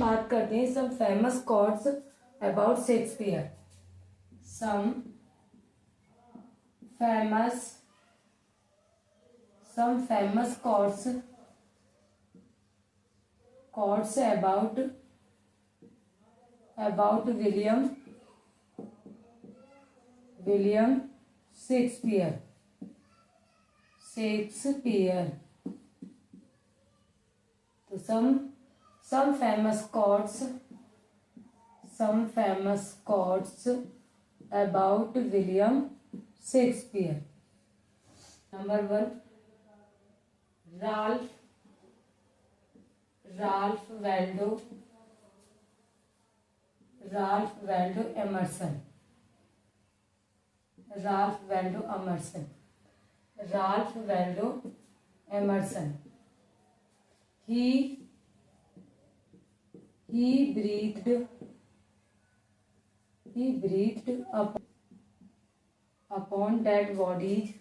बात करते हैं some famous quotes about Shakespeare. Some famous quotes about William Shakespeare. तो some famous quotes about William Shakespeare. Number 1, Ralph Waldo Emerson. He breathed upon dead bodies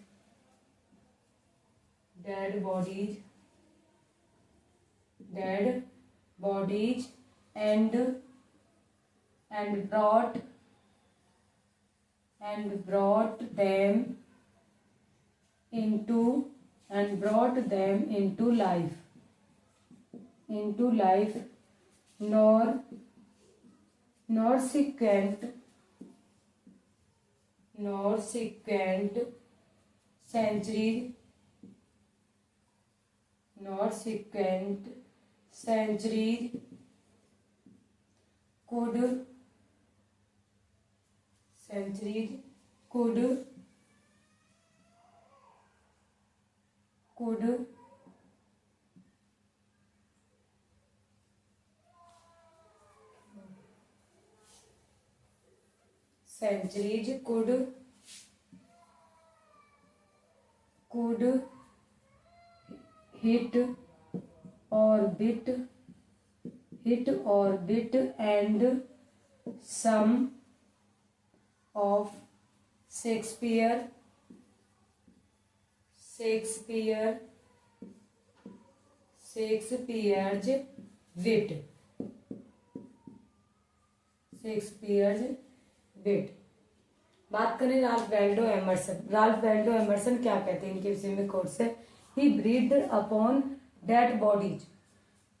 and brought them into life, nor sequent centuries could hit orbit, and some of Shakespeare's wit। बात करें Ralph वैल्डो Emerson क्या कहते हैं इनके विषय में quotes है। He breathe upon dead bodies,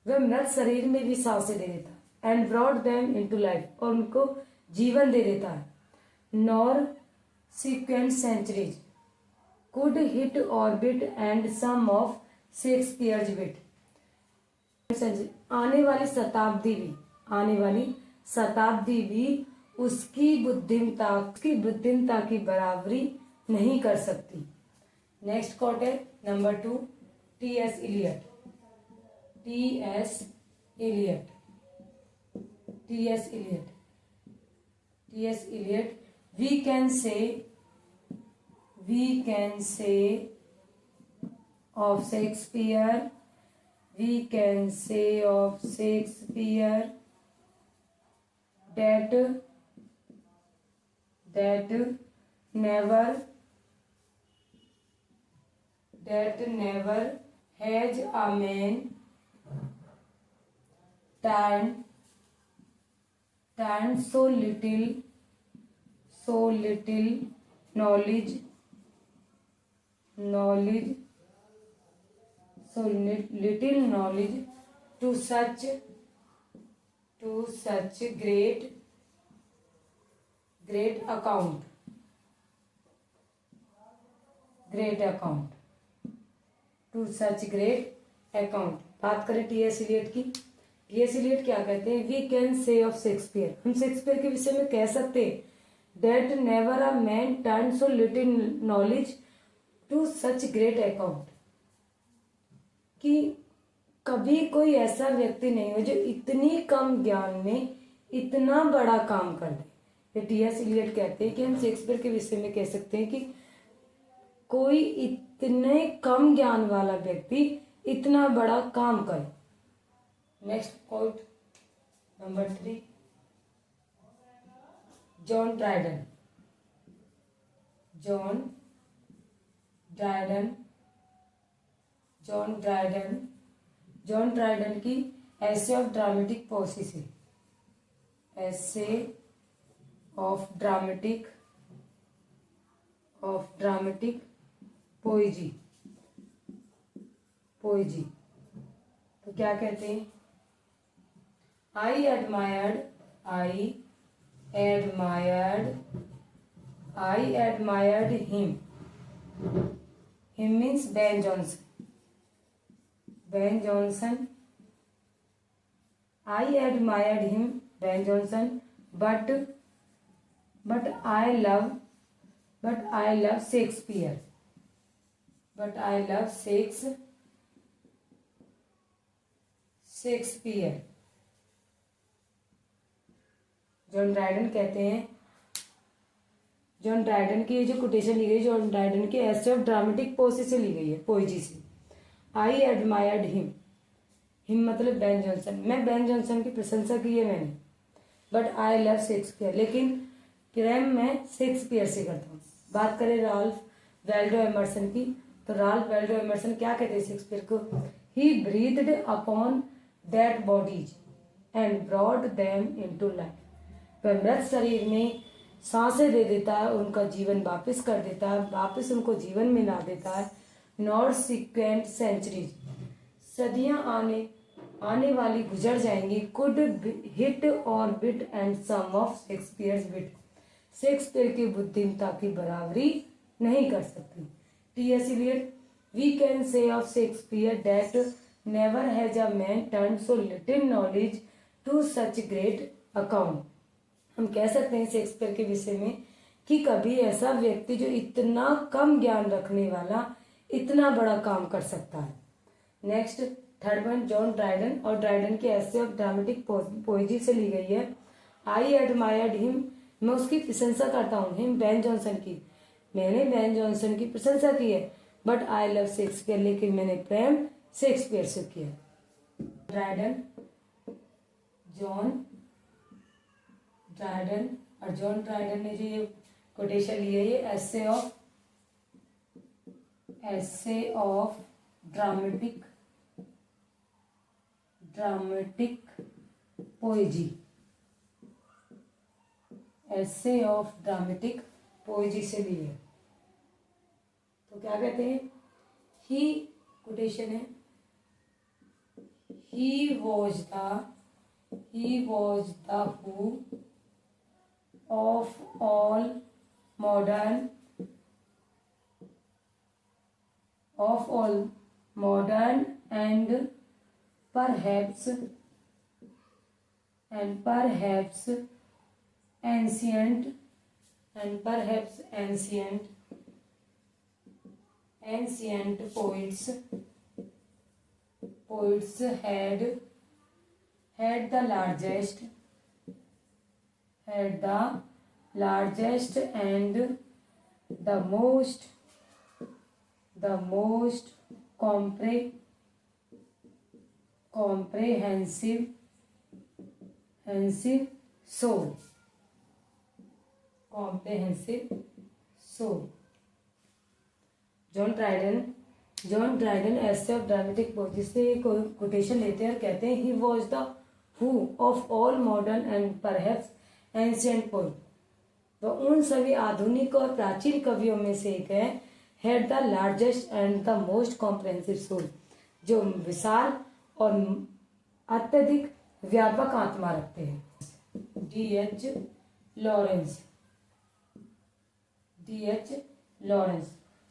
वह मृत शरीर में भी सांसें दे देता है। And brought them into life, और उनको जीवन दे देता है। Nor sequent centuries could hit orbit and some of Shakespeare's wit. आने वाली शताब्दी भी उसकी बुद्धिमता की बराबरी नहीं कर सकती। नेक्स्ट कोट है number 2, T S. Eliot. We can say of Shakespeare that never has a man turned so little knowledge to such great account। बात करें टी.एस. इलियट की। टी.एस. इलियट क्या कहते हैं। We can say of Shakespeare, हम Shakespeare के विषय में कह सकते हैं that never a man turned so little knowledge to such great account, कि कभी कोई ऐसा व्यक्ति नहीं हो जो इतनी कम ज्ञान में इतना बड़ा काम कर दे। ये टी.एस. इलियट कहते हैं कि हम शेक्सपियर के विषय में कह सकते हैं कि कोई इतने कम ज्ञान वाला व्यक्ति इतना बड़ा काम करे। Next quote number 3, John Dryden की essay of dramatic poesy, essay of dramatic poesy, तो क्या कहते हैं? I admired him. Him means Ben Jonson. I admired him, Ben Jonson, but I love Shakespeare. Shakespeare. John Dryden कहते हैं, John Dryden की ये जो कोटेशन ली गई, जॉन ड्राइडन के एसे ऑफ ड्रामेटिक पोएसी से ली गई है, पोएजी से. आई एडमायर्ड हिम मतलब बेन जॉनसन. मैं बेन जॉनसन की प्रशंसा की है मैंने. बट आई लव शेक्सपियर, लेकिन प्रेम मैं शेक्सपियर से करता हूँ. बात करें राल्फ वेल्डो एमर्सन की, तो राल्फ वेल्डो एमर्सन क्या कहते हैं शेक्सपियर को? He breathed upon that bodies and brought them into life. वह मृत शरीर में सांसें दे देता है, उनका जीवन वापस कर देता है, वापस उनको जीवन में ला देता है. नॉट सिक्वेंट सेंचुरीज, सदियां आने वाली गुजर जाएंगी. Could hit or bit and some of Shakespeare's wit, Shakespeare की बुद्धिमत्ता की बराबरी नहीं कर सकती. T S. Eliot, we can say of Shakespeare that never has a man turn so little knowledge to such great account. हम कह सकते हैं शेक्सपियर के विषय में कि कभी ऐसा व्यक्ति जो इतना कम ज्ञान रखने वाला इतना बड़ा काम कर सकता है. Next third one, John Dryden, और ड्राइडन के एसे ऑफ ड्रामेटिक पोएजी से ली गई है. आई एडमायर्ड हिम, मैं उसकी प्रशंसा करता हूँ. हिम बेन जॉनसन की, मैंने बेन जॉनसन की प्रशंसा की है. बट आई लव शेक्सपियर, लेकिन मैंने प्रेम शेक्सपियर से किया. ड्राइडन, जॉन ड्राइडन, और जॉन ड्राइडन ने जो ये कोटेशन ली है, ये essay of dramatic poesy, essay of dramatic poesy से ली है. तो क्या कहते हैं? ही कोटेशन है, he was the who of all modern and perhaps ancient poets had the largest and the most comprehensive soul. John Dryden essay of dramatic poetry से quotation लेते हैं और कहते हैं, he was the who of all modern and perhaps ancient poet. तो उन सभी आधुनिक और प्राचीन कवियों में से एक है. Had the largest and the most comprehensive soul, जो विशाल और अत्यधिक व्यापक आत्मा रखते हैं. डी.एच. लॉरेंस,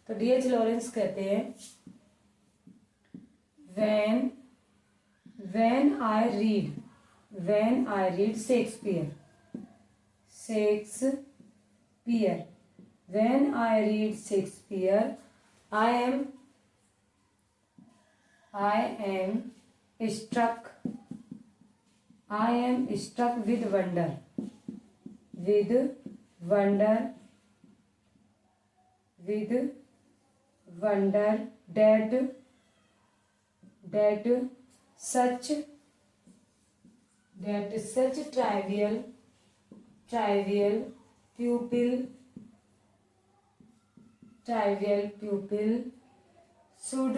तो डी.एच. लॉरेंस कहते हैं, when I read Shakespeare, when I read Shakespeare, I am struck with wonder that such trivial pupil should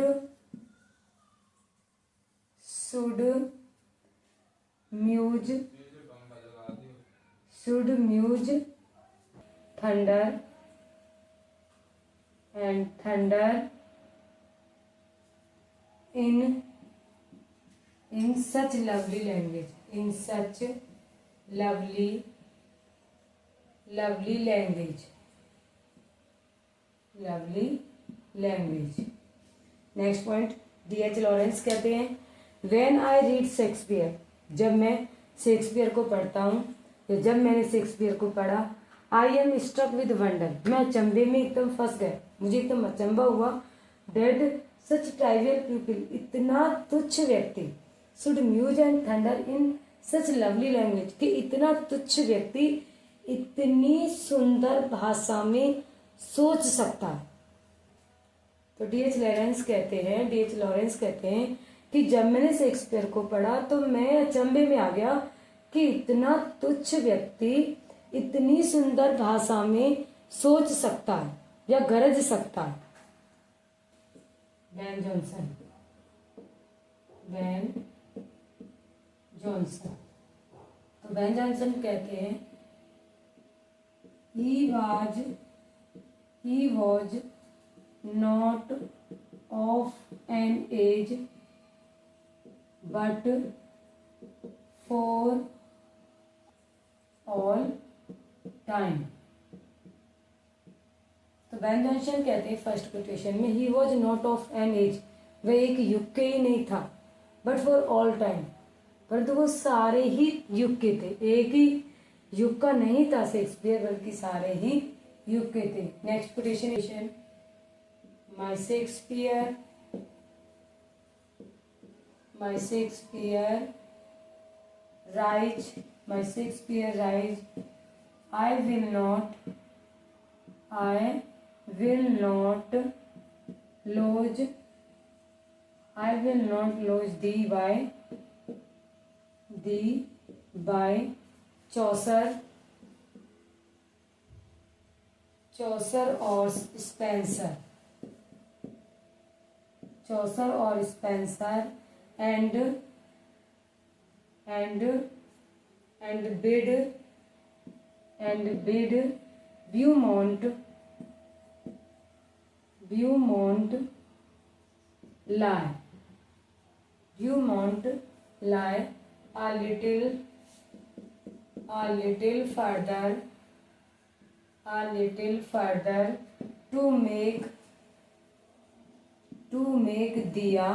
muse, should muse thunder and thunder in such lovely language, in such lovely language, lovely language. Next point, D.H. Lawrence कहते हैं when I read Shakespeare, जब मैं Shakespeare को पढ़ता हूँ या जब मैंने शेक्सपियर को पढ़ा, I am struck with wonder, मैं अचंभे में एकदम फंस गया, मुझे एकदम अचंभा हुआ। डेड सच ट्राइवियल पीपल, इतना तुच्छ व्यक्ति, should muse and thunder in such lovely language, कि इतना तुच्छ व्यक्ति इतनी सुंदर भाषा में सोच सकता है। तो D.H. लॉरेंस कहते हैं कि जब मैंने शेक्सपियर को पढ़ा तो मैं अचंभे में आ गया कि इतना तुच्छ व्यक्ति इतनी सुंदर भाषा में सोच सकता है या गरज सकता है। बेन जॉनसन, तो बेन जॉनसन कहते हैं he was not of an age but for all time। तो बेन जॉनसन कहते हैं फर्स्ट कोटेशन में ही was not of an age, वह एक युग के ही नहीं था, बट फॉर ऑल टाइम, परंतु वो सारे ही युग के थे, एक ही युग का नहीं था शेक्सपियर, बल्कि सारे ही युग के थे। Next quotation, my Shakespeare rise, I will not lose thee by Chaucer और Spenser, and bid Beaumont lie a little further to make दिया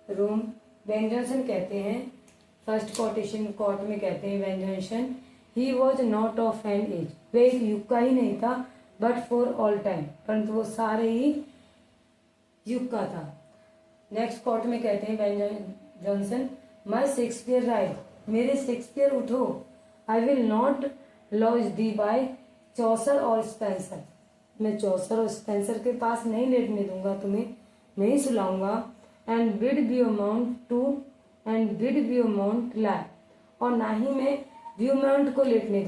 रूम। बेन जॉनसन कहते हैं फर्स्ट कोट में कहते हैं Ben Jonson he was not of an age, वह एक युग का ही नहीं था, बट फॉर ऑल टाइम, परंतु वो सारे ही युग का था। नेक्स्ट कोट में कहते हैं Ben Jonson my Shakespeare rise, मेरे शेक्सपियर उठो, I will not lodge thee by Chaucer और स्पेंसर, मैं चौसर और स्पेंसर के पास नहीं लेटने दूंगा, तुम्हें नहीं सुलाऊंगा। एंड बिड ब्यूमॉन्ट लाई, और ना ही मैं ब्यूमॉन्ट को लेटने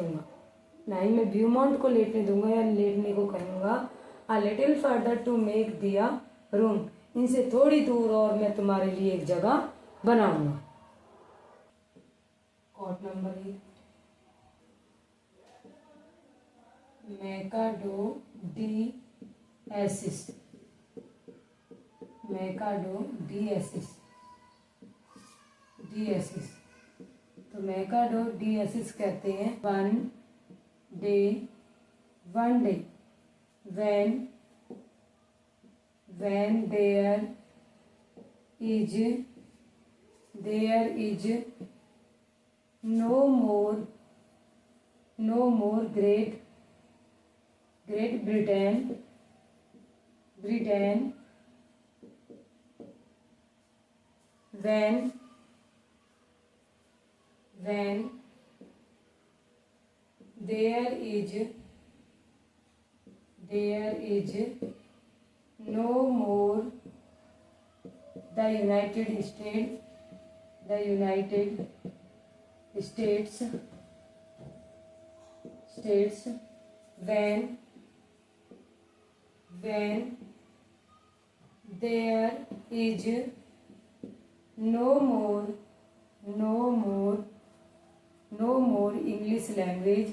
दूंगा, या लेटने को कहूंगा। A little further to make दिया रूम, इनसे थोड़ी दूर और मैं तुम्हारे लिए एक जगह बनाऊंगा। कोट नंबर 8, मैकाडो डी एसिस, तो मैकाडो डी एसिस कहते हैं one day when there is no more Great Britain when there is no more the United States when there is no more English language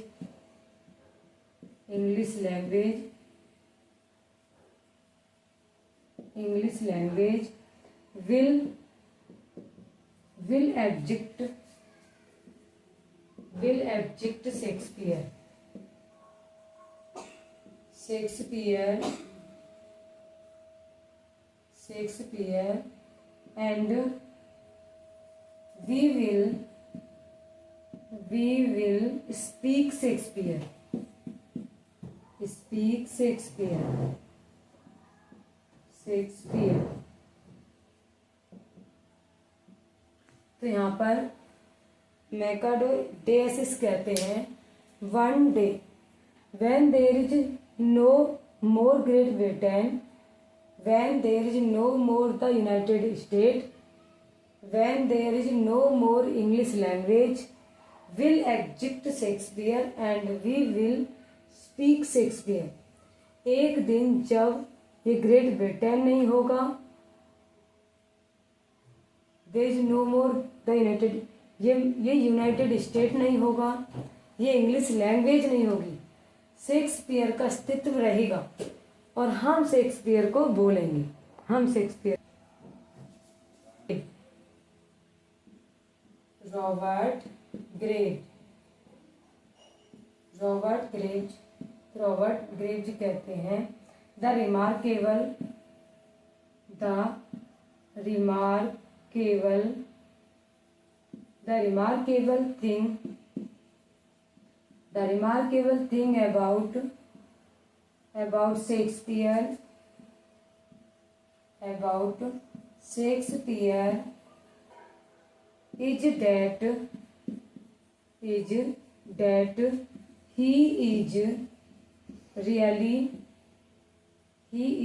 will abject Shakespeare and we will speak Shakespeare. तो यहाँ पर मैकाडो Decis कहते हैं one day when there is no more Great Britain, when there is no more the United States, when there is no more English language, will exist Shakespeare and we will speak Shakespeare. एक दिन जब ये great Britain नहीं होगा, there is no more the United, ये United state नहीं होगा, ये इंग्लिश लैंग्वेज नहीं होगी, शेक्सपियर का अस्तित्व रहेगा और हम शेक्सपियर को बोलेंगे. हम शेक्सपियर. रॉबर्ट ग्रेव्ज कहते हैं the remarkable thing about Shakespeare is that he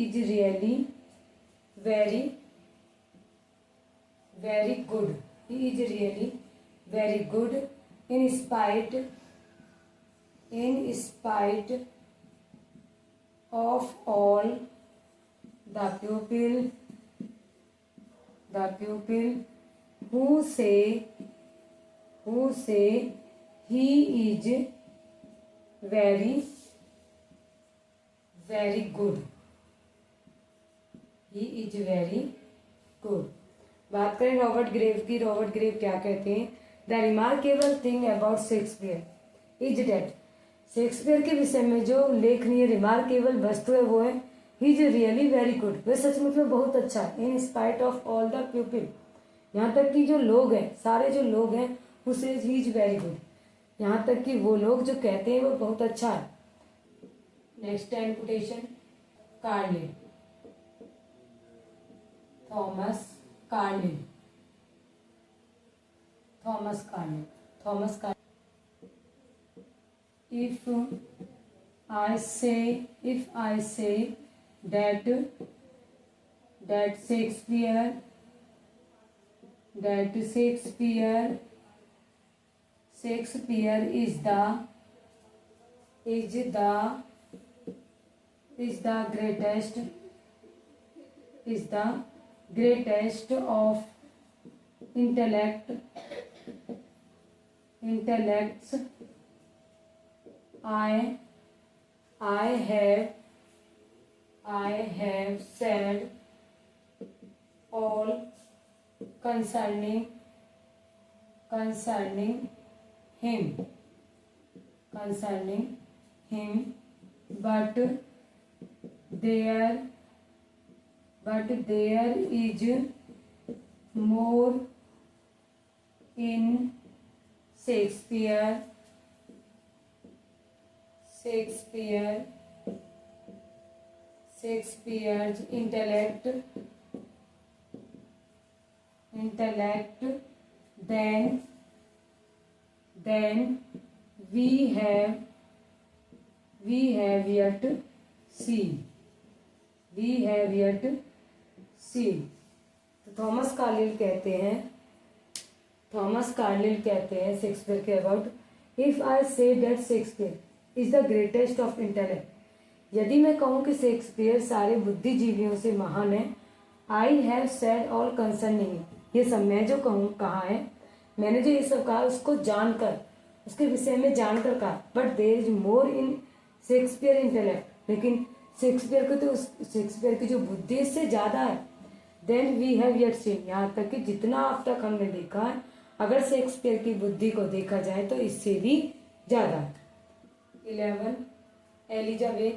is really very good. He is really very good in spite of all the people who say he is very good. He is very good. बात करें Robert Grave की. Robert Grave क्या कहते हैं? The remarkable thing about Shakespeare is that. Shakespeare के विषय में जो उल्लेखनीय रिमार्केबल वस्तु है वो है he is really very good. वह सचमुच में बहुत अच्छा है. In spite of all the people, यहाँ तक कि जो लोग हैं, सारे जो लोग हैं, उसे ही इज वेरी गुड. यहाँ तक कि वो लोग जो कहते हैं वो बहुत अच्छा है. Next time quotation Carlin. Thomas Carlin. If I say that Shakespeare is the greatest of intellects. I have said all concerning him, but there is more in Shakespeare's intellect than we have yet seen. तो Thomas Carlill कहते हैं Shakespeare के about, if I say that Shakespeare is the greatest of intellect. यदि मैं कहूँ कि Shakespeare सारे बुद्धिजीवियों से महान है, I have said all concerning, ये सब मैं जो कहूँ कहा है, मैंने जो ये सब कहा उसको जानकर, उसके विषय में जानकर कहा। But there is more in Shakespeare intellect, लेकिन शेक्सपियर को तो शेक्सपियर की जो बुद्धि इससे ज़्यादा है। Then we have yet seen, यहाँ तक कि जितना अब तक हमने देखा है, अगर शेक्सपियर की बुद्धि को देखा जाए तो इससे भी ज़्यादा। 11 Elizabeth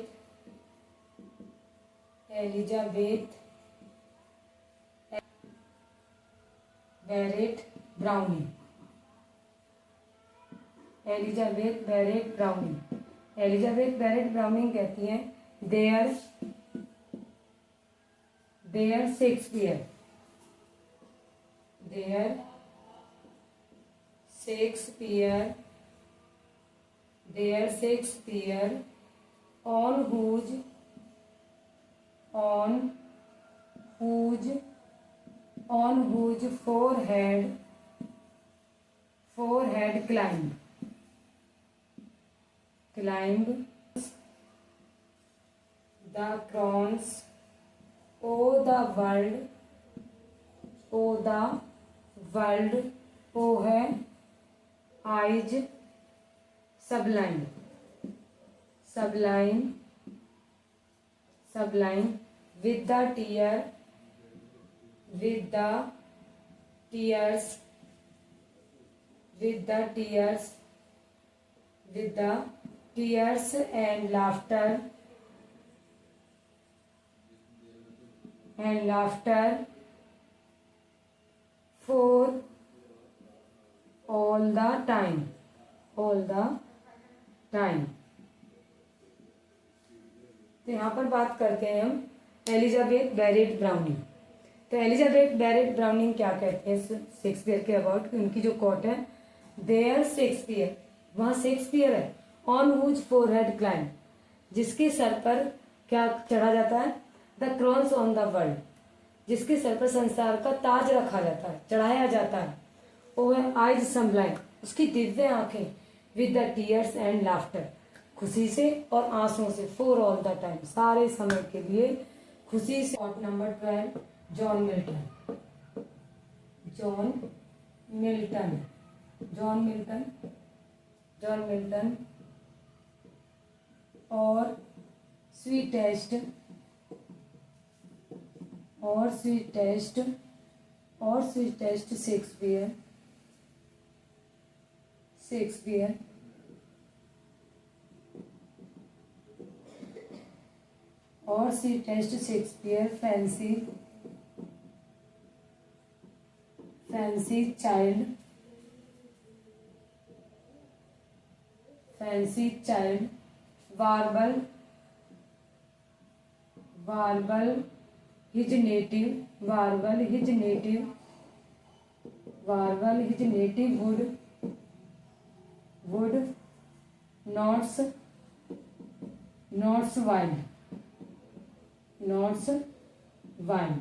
Barrett Browning. Elizabeth Barrett Browning कहती हैं there Shakespeare on whose forehead climbed the crowns o' the world, o है eyes sublime with the tears and laughter for all the time। तो यहाँ पर बात करते हैं हम एलिजाबेथ बैरेट ब्राउनिंग। तो एलिजाबेथ बैरेट ब्राउनिंग क्या कहते हैं शेक्सपियर के अबाउट, उनकी जो कोट है, देयर शेक्सपियर, वहाँ शेक्सपियर है, ऑन हुज फोरहेड क्लाइम, जिसके सर पर क्या चढ़ा जाता है, the crowns on the world, जिसके सर पर संसार का ताज रखा जाता है, चढ़ाया जाता है, वो है आइज सब्लाइम, उसकी दिव्य आंखें, with the tears and laughter, खुशी से और आंसुओं से, फॉर ऑल द टाइम, सारे समय के लिए खुशी से। और number 12 John Milton or sweetest Shakespeare fancy child warble his native wood notes wild।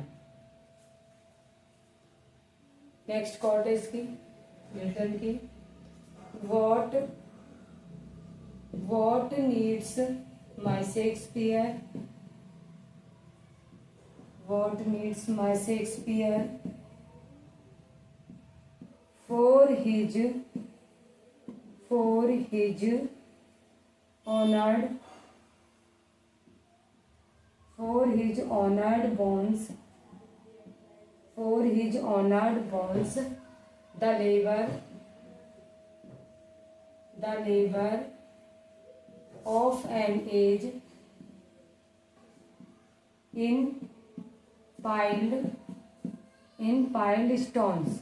Next quote है इसकी मिल्टन की, what needs my Shakespeare for his honored bones, the labor of an age in piled stones।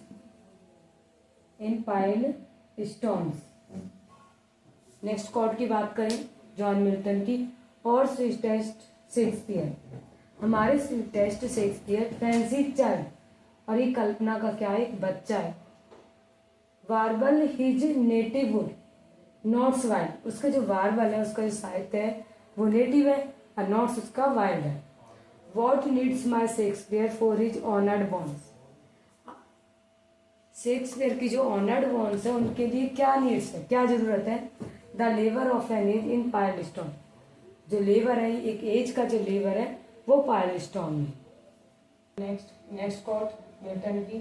Next quote की बात करें John Milton की, or sweetest Shakespeare, हमारे sweetest Shakespeare fancy child, और ये कल्पना का क्या है, एक बच्चा है, warble his native wood notes wild, उसका जो वार्बल है, उसका जो साहित्य है वो नेटिव है, और नॉट्स उसका वाइल्ड है। What needs my Shakespeare for his honoured bones, Shakespeare की जो ऑनर्ड बॉन्स है उनके लिए क्या नीड्स है, क्या जरूरत है, the labour of an age in piled stone, जो लेबर है, एक एज का जो लेबर है वो पाइल्ड स्टोन में। नेक्स्ट कोट मिल्टन की,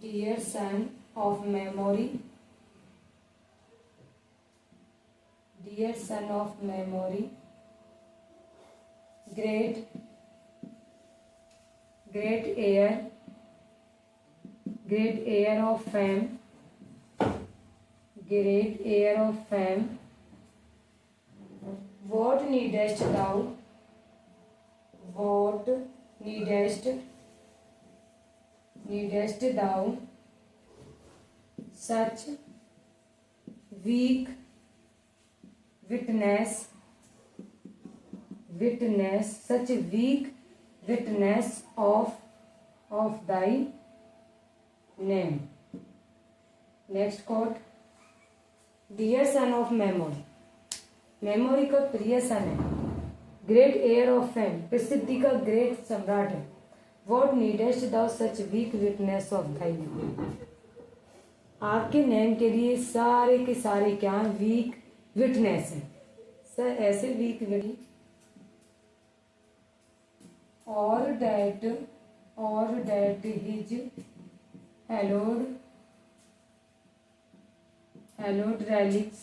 dear son of memory, dear son of memory, great heir of fame, great heir of fame, what needest thou, what needest thou, such weak witness, such weak witness of thy name. Next quote, dear son of memory, memory का प्रिय सन है, great heir of fame, प्रसिद्धि का great सम्राट है, what needest thou such weak witness of thy name, आपके name के लिए सारे के सारे क्या वीक विटनेस है, सर ऐसे वीक विटनेस, और that his hallowed relics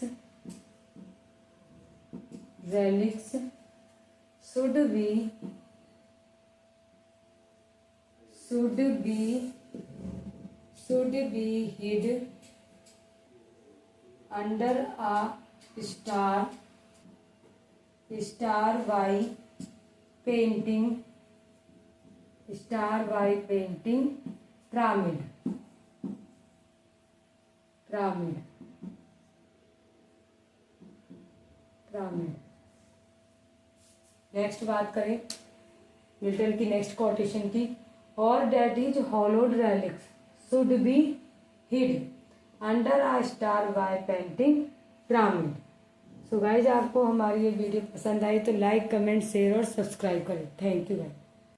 should be hid under a star by painting pyramid. Next बात करें मिल्टन की नेक्स्ट कोटेशन की, or that is hallowed relics should be hid under a star by painting pyramid. So guys, आपको हमारी ये video पसंद आई तो लाइक कमेंट शेयर और सब्सक्राइब करें। Thank you guys.